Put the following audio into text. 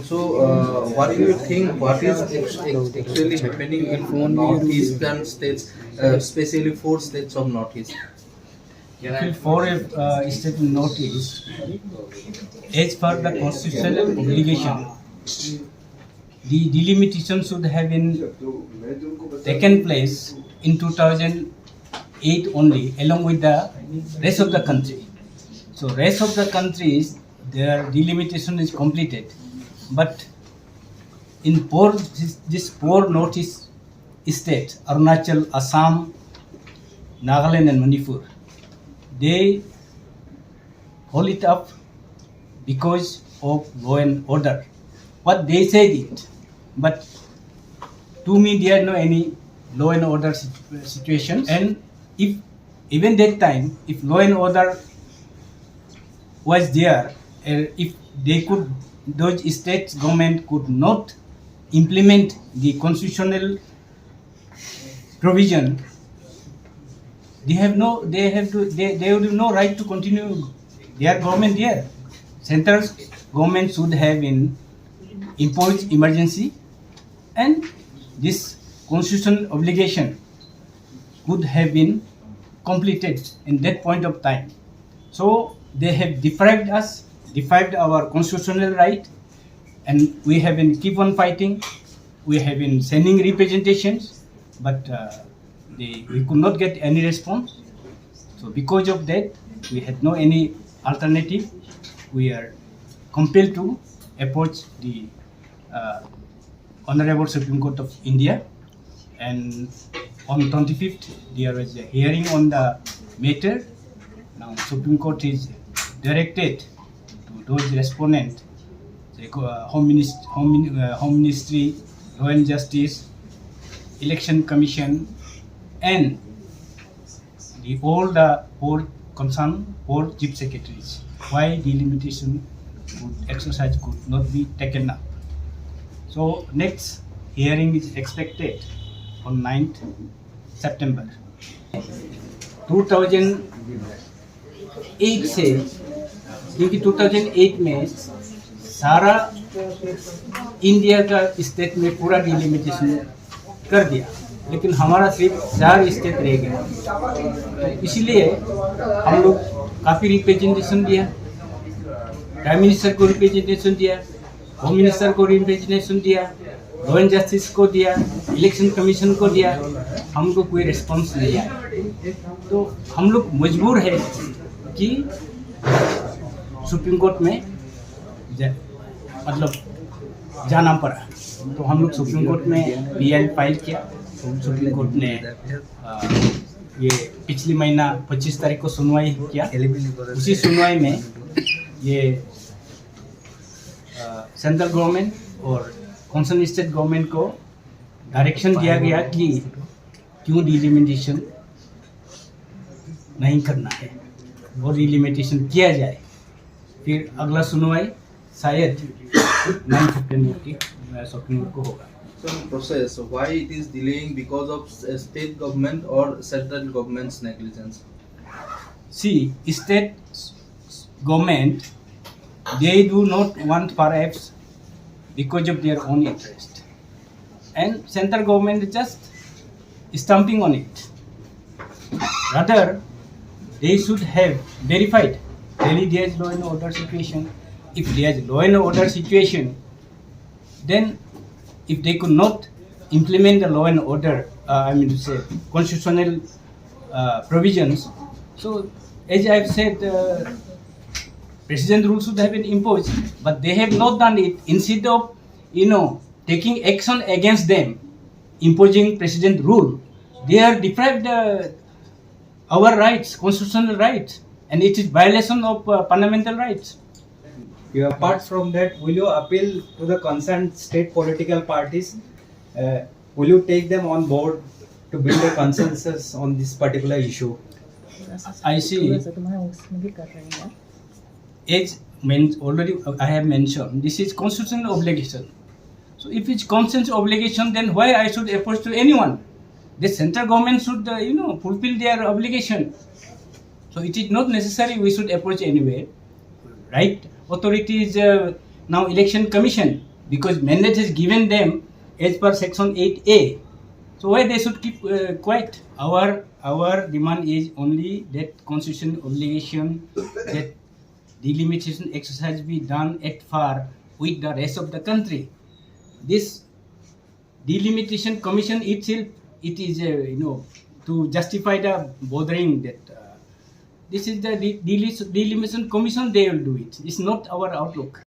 So, what do you think? What is actually happening in northeastern states, especially 4 states of northeast? For a state notice, as per the constitutional obligation, the delimitation should have been taken place in 2008 only, along with the rest of the country. So rest of the countries, their delimitation is completed, but in this four northeast states, Arunachal, Assam, Nagaland and Manipur, they hold it up because of law and order. What they said it, but to me there are no any law and order situation. And if even that time, if law and order was there, if they could, those state government could not implement the constitutional provision, they would have no right to continue their government there. Central government should have imposed emergency, and this constitutional obligation could have been completed in that point of time. So they have deprived us, deprived our constitutional right, and we have been keep on fighting. We have been sending representations, but we could not get any response. So because of that, we had no any alternative. We are compelled to approach the Honorable Supreme Court of India, and on 25th there was a hearing on the matter. Now Supreme Court is directed to those respondents, the Home Ministry, Law and Justice, Election Commission, and all the four concerned four chief secretaries, why delimitation exercise could not be taken up. So next hearing is expected on 9th September. 2008 से, क्योंकि 2008 में सारा India का state में पूरा delimitation कर दिया, लेकिन हमारा सिर्फ 4 स्टेट रह गया। तो इसलिए हम लोग काफ़ी रिप्रेजेंटेशन दिया, प्राइम मिनिस्टर को रिप्रेजेंटेशन दिया, होम मिनिस्टर को रिप्रेजेंटेशन दिया, लॉ एंड जस्टिस को दिया, इलेक्शन कमीशन को दिया, हमको कोई रिस्पॉन्स नहीं आया। तो हम लोग मजबूर है कि सुप्रीम कोर्ट में मतलब जाना पड़ा। तो हम लोग सुप्रीम कोर्ट में पीआई फाइल किया। तो सुप्रीम कोर्ट ने ये पिछली महीना 25 तारीख को सुनवाई किया। उसी सुनवाई में ये सेंट्रल गवर्नमेंट और कॉन्सर्न स्टेट गवर्नमेंट को डायरेक्शन दिया गया कि क्यों डिलिमिटेशन नहीं करना है और डिलिमिटेशन किया जाए। फिर अगला सुनवाई शायद 9 सितंबर की सुप्रीम कोर्ट को होगा। So process, why it is delaying? Because of state government or central government's negligence? See, state government, they do not want perhaps because of their own interest, and central government is just stamping on it. Rather, they should have verified really there is law and order situation. If there is law and order situation, then if they could not implement the law and order, constitutional provisions, so as I have said, president rules should have been imposed, but they have not done it. Instead of taking action against them, imposing president rule, they are deprived our rights, constitutional rights, and it is violation of fundamental rights. Apart from that, will you appeal to the concerned state political parties? Will you take them on board to build a consensus on this particular issue? I see. As already I have mentioned, this is constitutional obligation. So if it's constitutional obligation, then why I should approach to anyone? The central government should fulfill their obligation. So it is not necessary we should approach anywhere. Right? Authorities now election commission, because mandate is given them as per section 8A. So why they should keep quiet? Our demand is only that constitutional obligation that delimitation exercise be done at par with the rest of the country. This delimitation commission itself, it is to justify the bothering that this is the delimitation commission, they will do it. It's not our outlook.